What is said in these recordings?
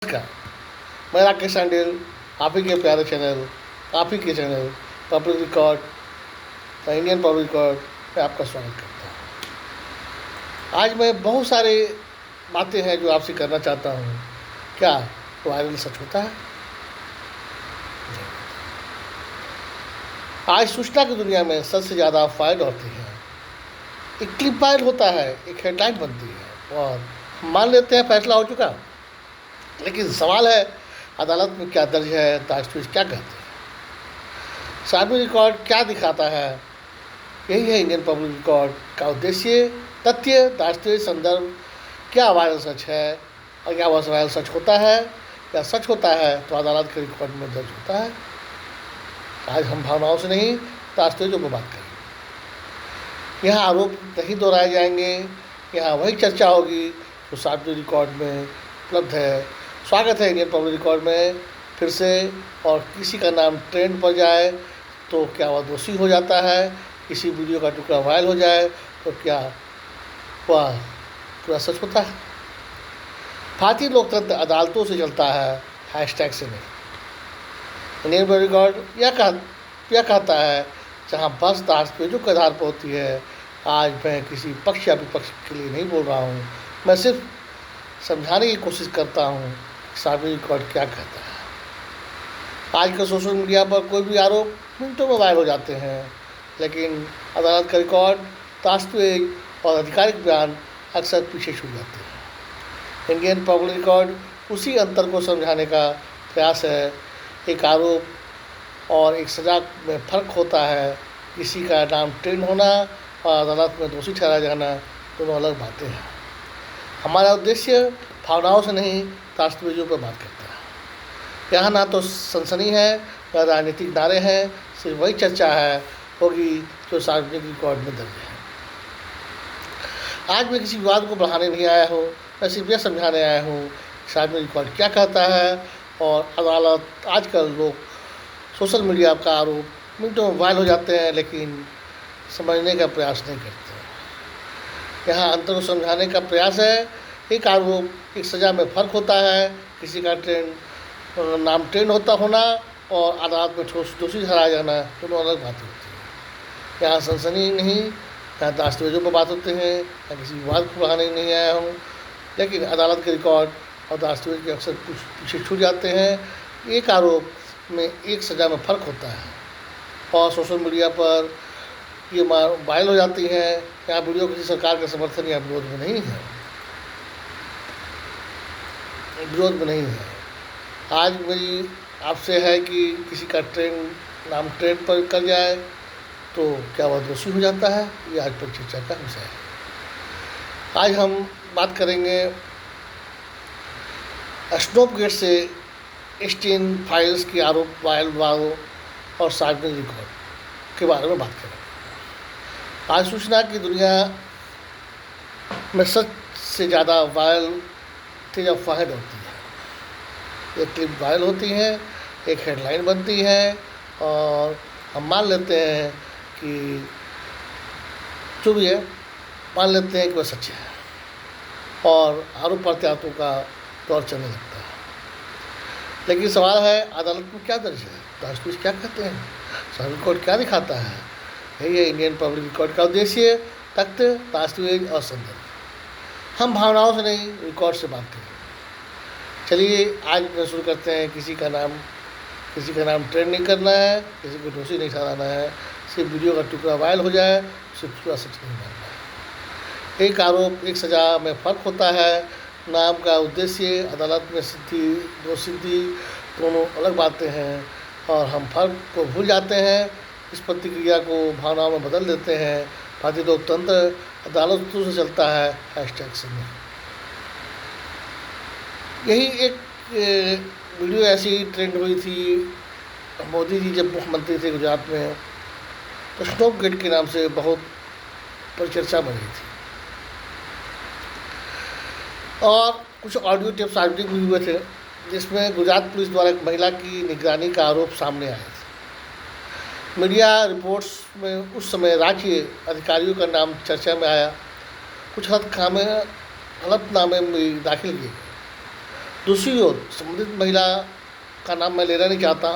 नमस्कार। मैं राकेश सांडेल, आप ही के प्यारे चैनल, आप ही के channel public record, the Indian public record में आपका स्वागत करता हूँ। आज मैं बहुत सारे बातें हैं जो आपसे करना चाहता हूँ। क्या वायरल सच होता है? आज सूचना की दुनिया में सच से ज़्यादा फाइल होती है। एक क्लिप वायरल होता है, एक हेडलाइन बनती है और हम मान लेते हैं फैसला हो चुका। लेकिन सवाल है, अदालत में क्या दर्ज है, दस्तावेज क्या कहते हैं, सार्वजनिक रिकॉर्ड क्या दिखाता है? यही है इंडियन पब्लिक रिकॉर्ड का उद्देश्य। तथ्य, दस्तावेज, संदर्भ, क्या वायरल सच है और क्या वह वायरल सच होता है या सच होता है तो अदालत के रिकॉर्ड में दर्ज होता है। आज हम भावनाओं से नहीं, दस्तावेजों पर बात करेंगे। यहाँ आरोप नहीं दोहराए जाएंगे, यहाँ वही चर्चा होगी जो सार्वजनिक रिकॉर्ड में उपलब्ध है। स्वागत है इंडियन पब्लिक रिकॉर्ड में फिर से। और किसी का नाम ट्रेंड पर जाए तो क्या वह दोषी हो जाता है? किसी वीडियो का टुकड़ा वायरल हो जाए तो क्या वह पूरा सच होता है? भारतीय लोकतंत्र अदालतों से चलता है, हैशटैग से नहीं। इंडियन पब्लिक रिकॉर्ड यह कहता है, जहाँ बस दस्तावेजों के आधार पर होती है। आज मैं किसी पक्ष या विपक्ष के लिए नहीं बोल रहा हूँ, मैं सिर्फ समझाने की कोशिश करता हूँ सार्वजनिक रिकॉर्ड क्या कहता है। आजकल सोशल मीडिया पर कोई भी आरोप मिनटों में वायरल हो जाते हैं, लेकिन अदालत का रिकॉर्ड, दस्तावेज और आधिकारिक बयान अक्सर पीछे छूट जाते हैं। इंडियन पब्लिक रिकॉर्ड उसी अंतर को समझाने का प्रयास है। एक आरोप और एक सज़ा में फ़र्क होता है। किसी का नाम ट्रेंड होना और अदालत में दोषी ठहराया जाना दोनों अलग बातें हैं। हमारा उद्देश्य भावनाओं से नहीं, दस्तावेजों पर बात करता है। यहाँ ना तो सनसनी है ना राजनीतिक नारे हैं, सिर्फ वही चर्चा होगी जो सार्वजनिक रिकॉर्ड में दर्ज है। आज मैं किसी विवाद को बढ़ाने नहीं आया हूँ, मैं सिर्फ यह समझाने आया हूँ सार्वजनिक रिकॉर्ड क्या कहता है। और अदालत, आजकल लोग सोशल मीडिया का आरोप मिनटों में वायरल हो जाते हैं, लेकिन समझने का प्रयास नहीं करते। यहाँ अंतर को समझाने का प्रयास है। एक आरोप, एक सज़ा में फ़र्क होता है। किसी का नाम ट्रेंड होना और अदालत में दोषी ठहराया जाना दोनों अलग बातें होती हैं। यहाँ सनसनी नहीं, यहाँ दस्तावेजों पर बात होते हैं। यहाँ किसी विवाद को बढ़ाने नहीं आया हूँ, लेकिन अदालत के रिकॉर्ड और दस्तावेज के अक्सर कुछ पीछे छूट जाते हैं। एक आरोप में एक सज़ा में फ़र्क होता है और सोशल मीडिया पर ये वायरल हो जाती हैं। यहाँ वीडियो किसी सरकार के समर्थन या विरोध में नहीं है, आज मेरी आपसे है कि किसी का नाम ट्रेंड पर कर जाए तो क्या वह दोषी हो जाता है? ये आज पर चर्चा का विषय है। आज हम बात करेंगे स्नोपगेट से एस्टीन फाइल्स की आरोप वायरल और सार्वजनिक रिकॉर्ड के बारे में बात करेंगे। आज सूचना की दुनिया में सच से ज़्यादा वायरल तेज अफवाहें होती है। एक क्लिप वायरल होती है, एक हेडलाइन बनती है और हम मान लेते हैं कि जो भी है, मान लेते हैं कि वह सच है और आरोप प्रत्यारोपों का दौर चलने लगता है। लेकिन सवाल है, अदालत में क्या दर्ज है, दस्तावेज क्या कहते हैं, सार्वजनिक रिकॉर्ड क्या दिखाता है? यही है इंडियन पब्लिक रिकॉर्ड का उद्देश्य। तथ्य, दस्तावेज और संदर्भ। हम भावनाओं से नहीं, रिकॉर्ड से बात करें। चलिए आज मैं शुरू करते हैं। किसी का नाम ट्रेंड नहीं करना है, किसी को दोषी नहीं ठहराना है। सिर्फ वीडियो का टुकड़ा वायरल हो जाए, सिर्फ पूरा सच नहीं मानना है। एक आरोप, एक सज़ा में फ़र्क होता है। नाम का उद्देश्य, अदालत में सिद्धि दोनों अलग बातें हैं और हम फ़र्क को भूल जाते हैं। इस प्रतिक्रिया को भावनाओं में बदल देते हैं। भारतीय लोकतंत्र अदालतों से चलता है, हैशटैग से नहीं। यही एक वीडियो ऐसी ट्रेंड हुई थी। मोदी जी जब मुख्यमंत्री थे गुजरात में, तो स्नोपगेट के नाम से बहुत परिचर्चा बनी थी और कुछ ऑडियो टेप सार्वजनिक भी हुए थे, जिसमें गुजरात पुलिस द्वारा एक महिला की निगरानी का आरोप सामने आया था। मीडिया रिपोर्ट्स में उस समय राज्य अधिकारियों का नाम चर्चा में आया। कुछ हलफनामे भी दाखिल किए गए दूसरी ओर संबंधित महिला का नाम मैं लेना नहीं चाहता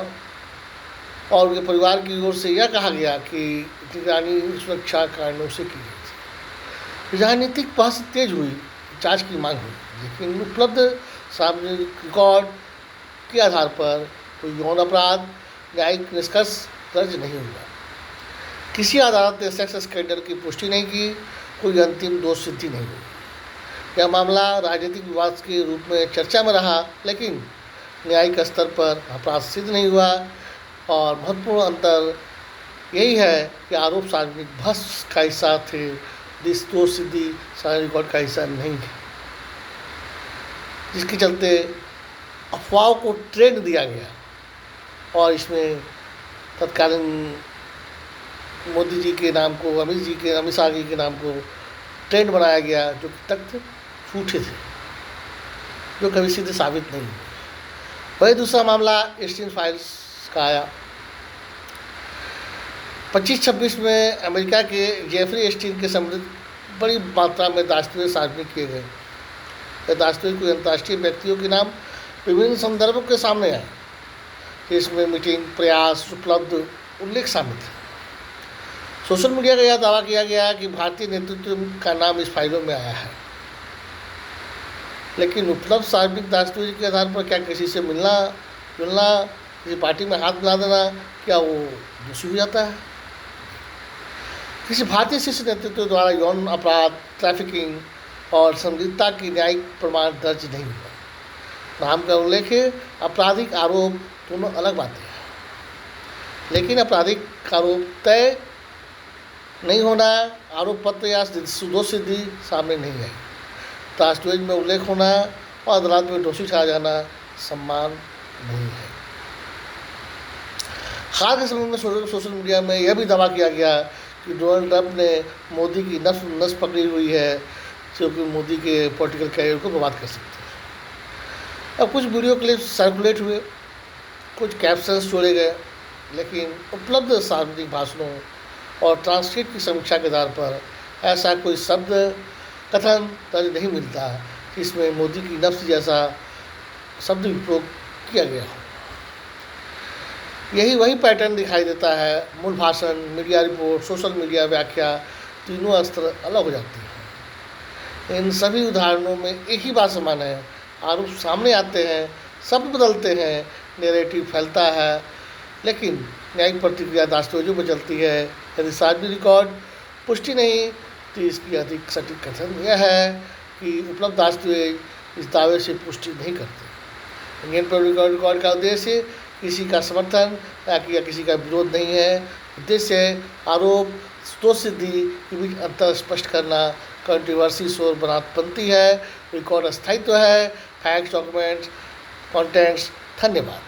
और उनके परिवार की ओर से यह कहा गया कि निगरानी सुरक्षा कारणों से की गई थी। राजनीतिक बहस तेज हुई, जांच की मांग हुई, लेकिन उपलब्ध सार्वजनिक रिकॉर्ड के आधार पर कोई यौन अपराध न्यायिक निष्कर्ष दर्ज नहीं हुआ। किसी अदालत ने सेक्स स्कैंडल की पुष्टि नहीं की, कोई अंतिम दोष सिद्धि नहीं हुई। यह मामला राजनीतिक विवाद के रूप में चर्चा में रहा, लेकिन न्यायिक स्तर पर अपराध सिद्ध नहीं हुआ। और महत्वपूर्ण अंतर यही है कि आरोप सार्वजनिक बहस का हिस्सा थे, दोष सिद्धि सार्वजनिक रिकॉर्ड का हिस्सा नहीं है, जिसके चलते अफवाहों को ट्रेंड दिया गया और इसमें तत्कालीन मोदी जी के नाम को, अमित शाह जी के नाम को ट्रेंड बनाया गया, जो कि तथ्य झूठे थे, जो कभी सीधे साबित नहीं हुए। वही दूसरा मामला एस्टीन फाइल्स का आया। 25-26 में अमेरिका के जेफरी एस्टीन के संबंधित बड़ी मात्रा में दस्तावेज सार्वजनिक किए गए। यह दस्तावेज कोई अंतर्राष्ट्रीय व्यक्तियों के नाम विभिन्न संदर्भों के सामने आए, इसमें मीटिंग, प्रयास, उपलब्ध उल्लेख शामिल थे। सोशल मीडिया का यह दावा किया गया कि भारतीय नेतृत्व का नाम इस फाइलों में आया है, लेकिन उपलब्ध सार्वजनिक दस्तावेज के आधार पर क्या किसी से मिलना जुलना, किसी पार्टी में हाथ मिला देना, क्या वो दोषी हो जाता है? किसी भारतीय शीर्ष नेतृत्व द्वारा यौन अपराध, ट्रैफिकिंग और संदिग्धता की न्यायिक प्रमाण दर्ज नहीं हुआ। नाम का उल्लेख है, आपराधिक आरोप दोनों अलग बातें हैं, लेकिन आपराधिक आरोप तय नहीं होना, आरोप पत्र या दोष सिद्धि सामने नहीं आई, दस्तावेज में उल्लेख होना और अदालत में दोषी ठहराया जाना सम्मान नहीं है। हाल के समय में सोशल मीडिया में यह भी दावा किया गया कि डोनाल्ड ट्रंप ने मोदी की नस पकड़ी हुई है, जो कि मोदी के पॉलिटिकल कैरियर को बर्बाद कर सकते हैं। अब कुछ वीडियो क्लिप्स सर्कुलेट हुए, कुछ कैप्शंस जोड़े गए, लेकिन उपलब्ध सार्वजनिक भाषणों और ट्रांसक्रिप्ट की समीक्षा के आधार पर ऐसा कोई शब्द कथन दर्ज नहीं मिलता जिसमें मोदी की नफ्स जैसा शब्द उपयोग किया गया हो। यही वही पैटर्न दिखाई देता है। मूल भाषण, मीडिया रिपोर्ट, सोशल मीडिया व्याख्या, तीनों अस्त्र अलग हो जाते हैं। इन सभी उदाहरणों में एक ही बात समान है, आरोप सामने आते हैं, शब्द बदलते हैं, नैरेटिव फैलता है, लेकिन न्यायिक प्रतिक्रिया दस्तावेजों में चलती है। यदि सार्वजनिक रिकॉर्ड पुष्टि नहीं, तो इसकी अधिक सटीक कथन यह है कि उपलब्ध दस्तावेज इस दावे से पुष्टि नहीं करते। इंडियन पब्लिक रिकॉर्ड का उद्देश्य किसी का समर्थन या किसी का विरोध नहीं है। उद्देश्य है आरोप, दोष सिद्धि के बीच अंतर स्पष्ट करना। कंट्रोवर्सी शोर बनती है, रिकॉर्ड स्थायित्व है, फैक्ट्स, डॉक्यूमेंट्स, कॉन्टेंट्स। धन्यवाद।